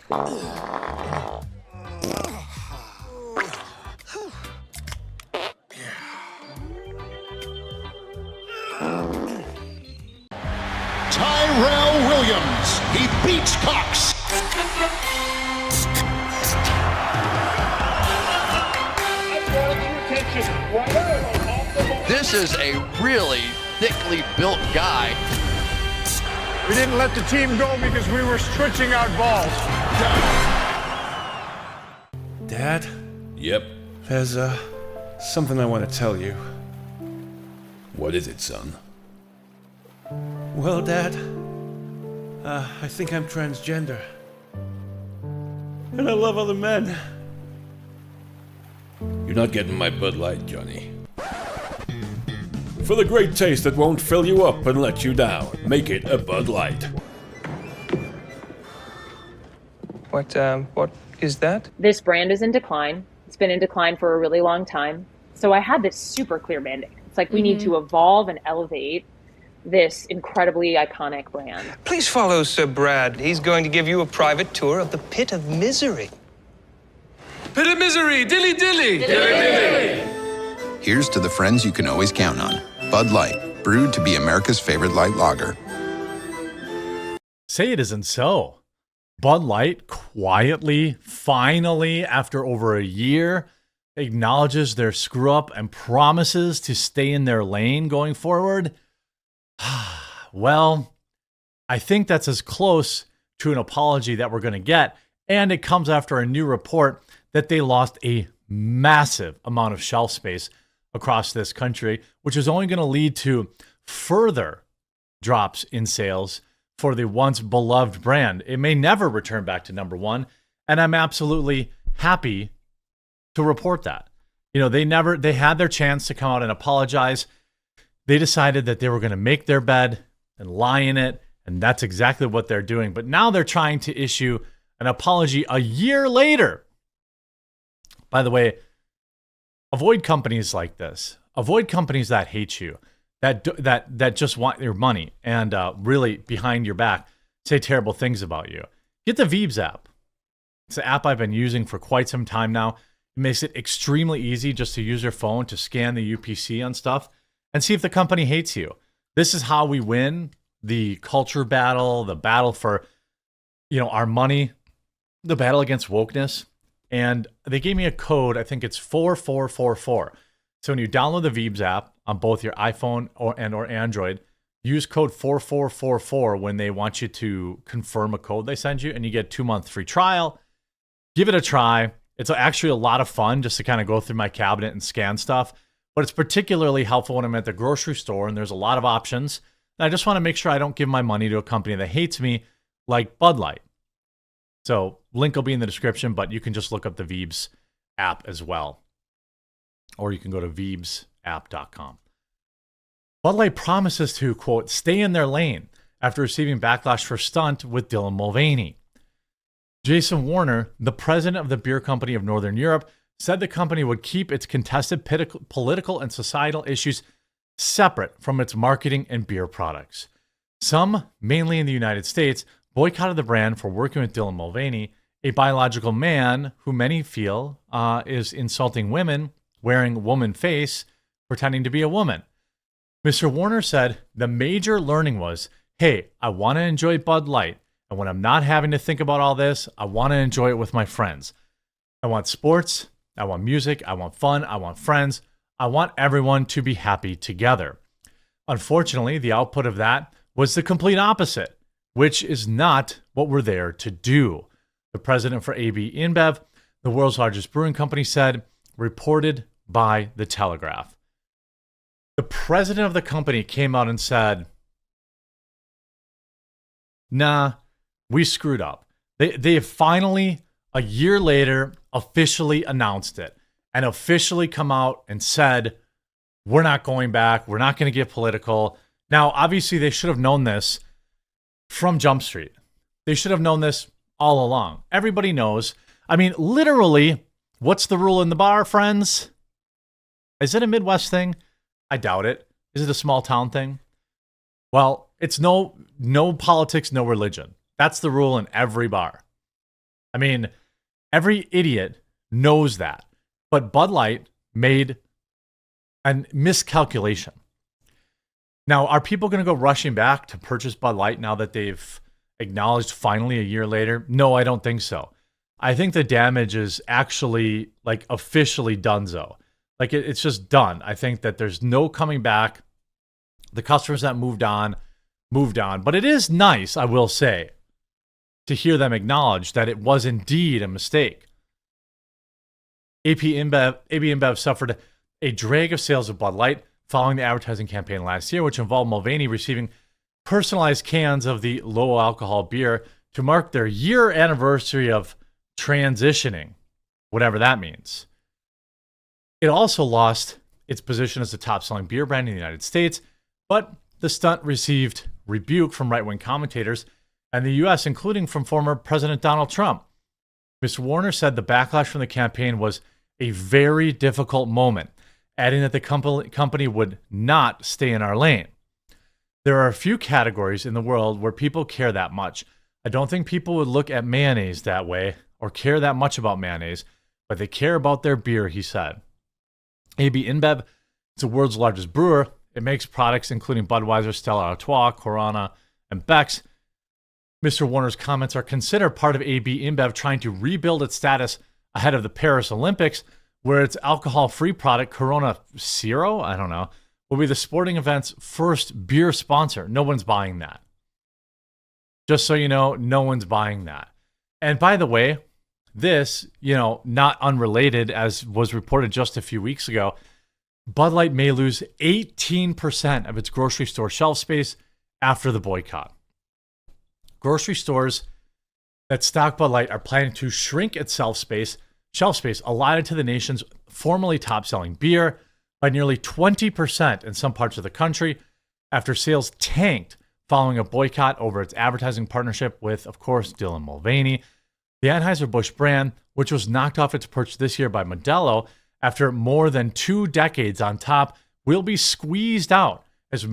Tyrell Williams, he beats Cox. This is a really thickly built guy. We didn't let the team go because we were stretching out balls. Dad? Yep. There's, something I want to tell you. What is it, son? Well, Dad, I think I'm transgender. And I love other men. You're not getting my Bud Light, Johnny. For the great taste that won't fill you up and let you down, make it a Bud Light. What is that? This brand is in decline. It's been in decline for a really long time. So I had this super clear mandate. It's like we need to evolve and elevate this incredibly iconic brand. Please follow Sir Brad. He's going to give you a private tour of the Pit of Misery. Pit of Misery! Dilly dilly! Dilly dilly! Here's to the friends you can always count on. Bud Light, brewed to be America's favorite light lager. Say it isn't so. Bud Light quietly, finally, after over a year, acknowledges their screw-up and promises to stay in their lane going forward. Well, I think that's as close to an apology that we're going to get, and it comes after a new report that they lost a massive amount of shelf space across this country, which is only going to lead to further drops in sales for the once beloved brand. It may never return back to number one, and I'm absolutely happy to report that. You know, they had their chance to come out and apologize. They decided that they were going to make their bed and lie in it, and that's exactly what they're doing. But now they're trying to issue an apology a year later. By the way, avoid companies like this. Avoid companies that hate you, that just want your money and really behind your back say terrible things about you. Get the Veebs app. It's an app I've been using for quite some time now. It makes it extremely easy just to use your phone to scan the UPC on stuff and see if the company hates you. This is how we win the culture battle, the battle for, our money, the battle against wokeness. And they gave me a code. I think it's 4444. So when you download the Veebs app on both your iPhone or Android, use code 4444 when they want you to confirm a code they send you, and you get a 2-month free trial. Give it a try. It's actually a lot of fun just to kind of go through my cabinet and scan stuff. But it's particularly helpful when I'm at the grocery store and there's a lot of options. And I just want to make sure I don't give my money to a company that hates me, like Bud Light. So link will be in the description, but you can just look up the Veebs app as well. Or you can go to veebsapp.com. Bud Light promises to, quote, stay in their lane after receiving backlash for stunt with Dylan Mulvaney. Jason Warner, the president of the beer company of Northern Europe, said the company would keep its contested political and societal issues separate from its marketing and beer products. Some, mainly in the United States, boycotted the brand for working with Dylan Mulvaney, a biological man who many feel is insulting women, wearing woman face, pretending to be a woman. Mr. Warner said the major learning was, hey, I want to enjoy Bud Light, and when I'm not having to think about all this, I want to enjoy it with my friends. I want sports, I want music, I want fun, I want friends. I want everyone to be happy together. Unfortunately, the output of that was the complete opposite, which is not what we're there to do. The president for AB InBev, the world's largest brewing company, said, reported by The Telegraph. The president of the company came out and said, nah, we screwed up. They have finally, a year later, officially announced it and officially come out and said, we're not going back. We're not going to get political. Now, obviously, they should have known this from Jump Street. They should have known this all along. Everybody knows. I mean, literally, what's the rule in the bar, friends? Is it a Midwest thing? I doubt it. Is it a small town thing? Well, it's no politics, no religion. That's the rule in every bar. I mean, every idiot knows that. But Bud Light made a miscalculation. Now, are people going to go rushing back to purchase Bud Light now that they've acknowledged finally a year later? No, I don't think so. I think the damage is actually like officially donezo. Like it's just done. I think that there's no coming back. The customers that moved on. But it is nice, I will say, to hear them acknowledge that it was indeed a mistake. AB InBev suffered a drag of sales of Bud Light following the advertising campaign last year, which involved Mulvaney receiving personalized cans of the low-alcohol beer to mark their year anniversary of transitioning, whatever that means. It also lost its position as the top-selling beer brand in the United States, but the stunt received rebuke from right-wing commentators and the U.S., including from former President Donald Trump. Mr. Warner said the backlash from the campaign was a very difficult moment, adding that the company would not stay in our lane. There are a few categories in the world where people care that much. I don't think people would look at mayonnaise that way or care that much about mayonnaise, but they care about their beer, he said. AB InBev is the world's largest brewer. It makes products including Budweiser, Stella Artois, Corona, and Beck's. Mr. Warner's comments are considered part of AB InBev trying to rebuild its status ahead of the Paris Olympics, where its alcohol-free product, Corona Zero, I don't know, will be the sporting event's first beer sponsor. No one's buying that. Just so you know, no one's buying that. And by the way, this, not unrelated, as was reported just a few weeks ago, Bud Light may lose 18% of its grocery store shelf space after the boycott. Grocery stores that stock Bud Light are planning to shrink its shelf space allotted to the nation's formerly top-selling beer by nearly 20% in some parts of the country after sales tanked following a boycott over its advertising partnership with, of course, Dylan Mulvaney. The Anheuser-Busch brand, which was knocked off its perch this year by Modelo after more than 2 decades on top, will be squeezed out as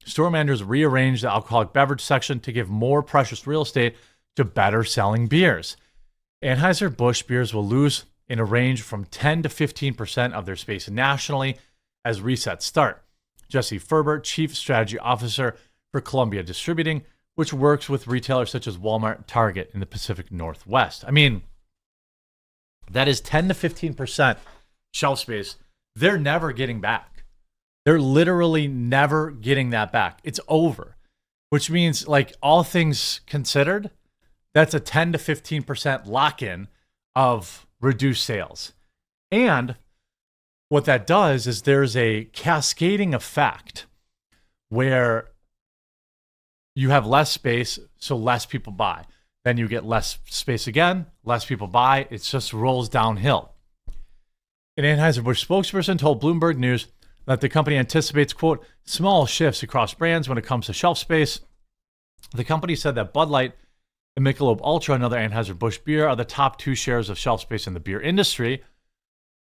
store managers rearrange the alcoholic beverage section to give more precious real estate to better selling beers. Anheuser-Busch beers will lose in a range from 10 to 15% of their space nationally as resets start. Jesse Ferber, Chief Strategy Officer for Columbia Distributing, which works with retailers such as Walmart, Target in the Pacific Northwest. I mean, that is 10 to 15% shelf space they're never getting back. They're literally never getting that back. It's over, which means, like, all things considered, that's a 10 to 15% lock-in of reduced sales. And what that does is there's a cascading effect where you have less space, so less people buy. Then you get less space again, less people buy. It just rolls downhill. An Anheuser-Busch spokesperson told Bloomberg News that the company anticipates, quote, small shifts across brands when it comes to shelf space. The company said that Bud Light and Michelob Ultra, another Anheuser-Busch beer, are the top 2 shares of shelf space in the beer industry.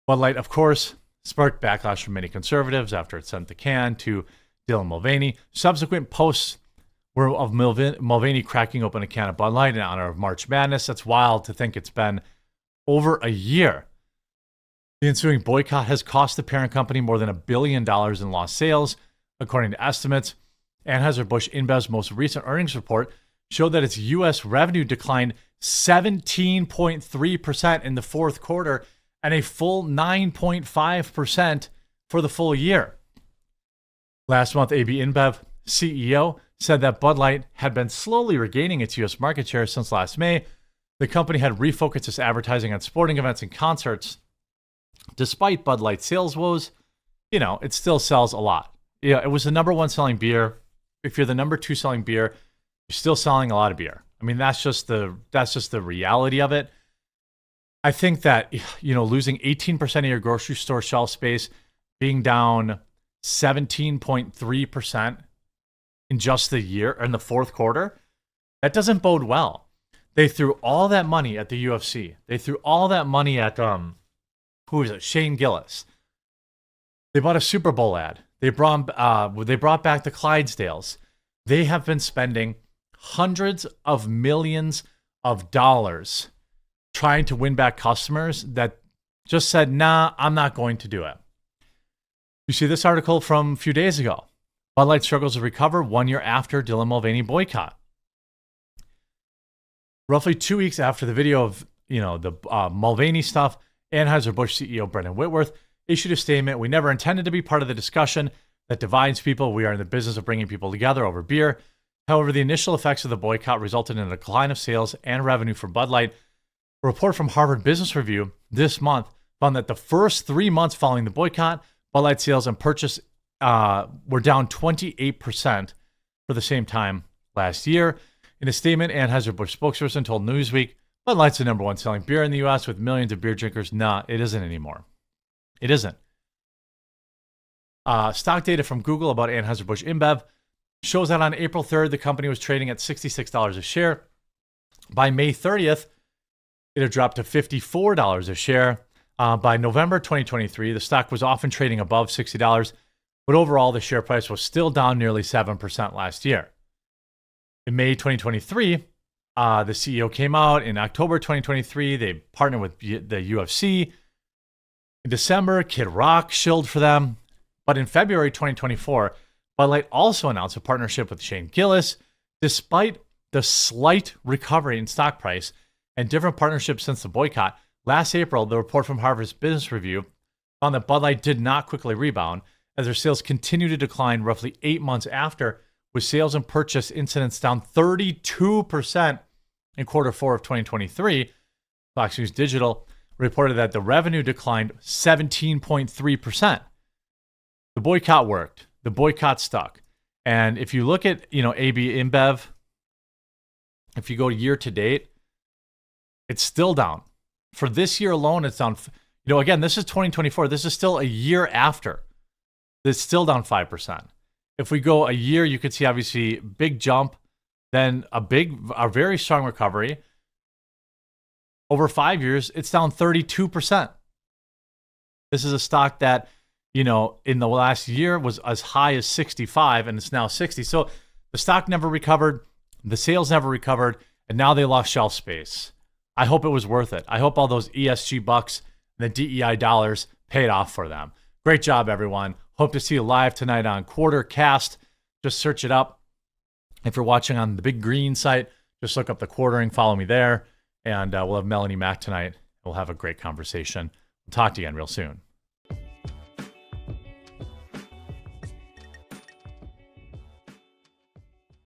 Bud Light, of course, sparked backlash from many conservatives after it sent the can to Dylan Mulvaney. Subsequent posts were of Mulvaney cracking open a can of Bud Light in honor of March Madness. That's wild to think it's been over a year. The ensuing boycott has cost the parent company more than $1 billion in lost sales, according to estimates. Anheuser-Busch InBev's most recent earnings report showed that its U.S. revenue declined 17.3% in the fourth quarter and a full 9.5% for the full year. Last month, AB InBev CEO said that Bud Light had been slowly regaining its U.S. market share since last May. The company had refocused its advertising on sporting events and concerts. Despite Bud Light's sales woes, it still sells a lot. Yeah, it was the number 1 selling beer. If you're the number 2 selling beer, you're still selling a lot of beer. I mean, that's just the reality of it. I think that, losing 18% of your grocery store shelf space, being down 17.3% in just the year, in the fourth quarter, that doesn't bode well. They threw all that money at the UFC. They threw all that money at, who is it? Shane Gillis. They bought a Super Bowl ad. They brought back the Clydesdales. They have been spending hundreds of millions of dollars trying to win back customers that just said, nah, I'm not going to do it. You see this article from a few days ago. Bud Light struggles to recover 1 year after Dylan Mulvaney boycott. Roughly 2 weeks after the video of the Mulvaney stuff, Anheuser-Busch CEO Brendan Whitworth issued a statement. We never intended to be part of the discussion that divides people. We are in the business of bringing people together over beer. However, the initial effects of the boycott resulted in a decline of sales and revenue for Bud Light. A report from Harvard Business Review this month found that the first 3 months following the boycott, Bud Light sales and purchase were down 28% for the same time last year. In a statement, Anheuser-Busch spokesperson told Newsweek, Bud Light's the number one selling beer in the U.S. with millions of beer drinkers. Nah, it isn't anymore. It isn't. Stock data from Google about Anheuser-Busch InBev shows that on April 3rd, the company was trading at $66 a share. By May 30th, it had dropped to $54 a share. By November 2023, the stock was often trading above $60, but overall, the share price was still down nearly 7% last year. In May 2023, the CEO came out. In October 2023, they partnered with the UFC. In December, Kid Rock shilled for them. But in February 2024, Bud Light also announced a partnership with Shane Gillis. Despite the slight recovery in stock price and different partnerships since the boycott, last April, the report from Harvard's Business Review found that Bud Light did not quickly rebound as their sales continued to decline roughly 8 months after, with sales and purchase incidents down 32% in quarter 4 of 2023. Fox News Digital reported that the revenue declined 17.3%. The boycott worked. The boycott stuck. And if you look at, AB InBev, if you go year to date, it's still down. For this year alone, it's down. Again, this is 2024. This is still a year after. It's still down 5%. If we go a year, you could see obviously big jump, then a very strong recovery. Over 5 years, it's down 32%. This is a stock that, in the last year was as high as 65 and it's now 60. So the stock never recovered, the sales never recovered, and now they lost shelf space. I hope it was worth it. I hope all those ESG bucks and the DEI dollars paid off for them. Great job, everyone. Hope to see you live tonight on Quartercast. Just search it up. If you're watching on the Big Green site, just look up the quartering, follow me there, and we'll have Melanie Mack tonight. We'll have a great conversation. We'll talk to you again real soon.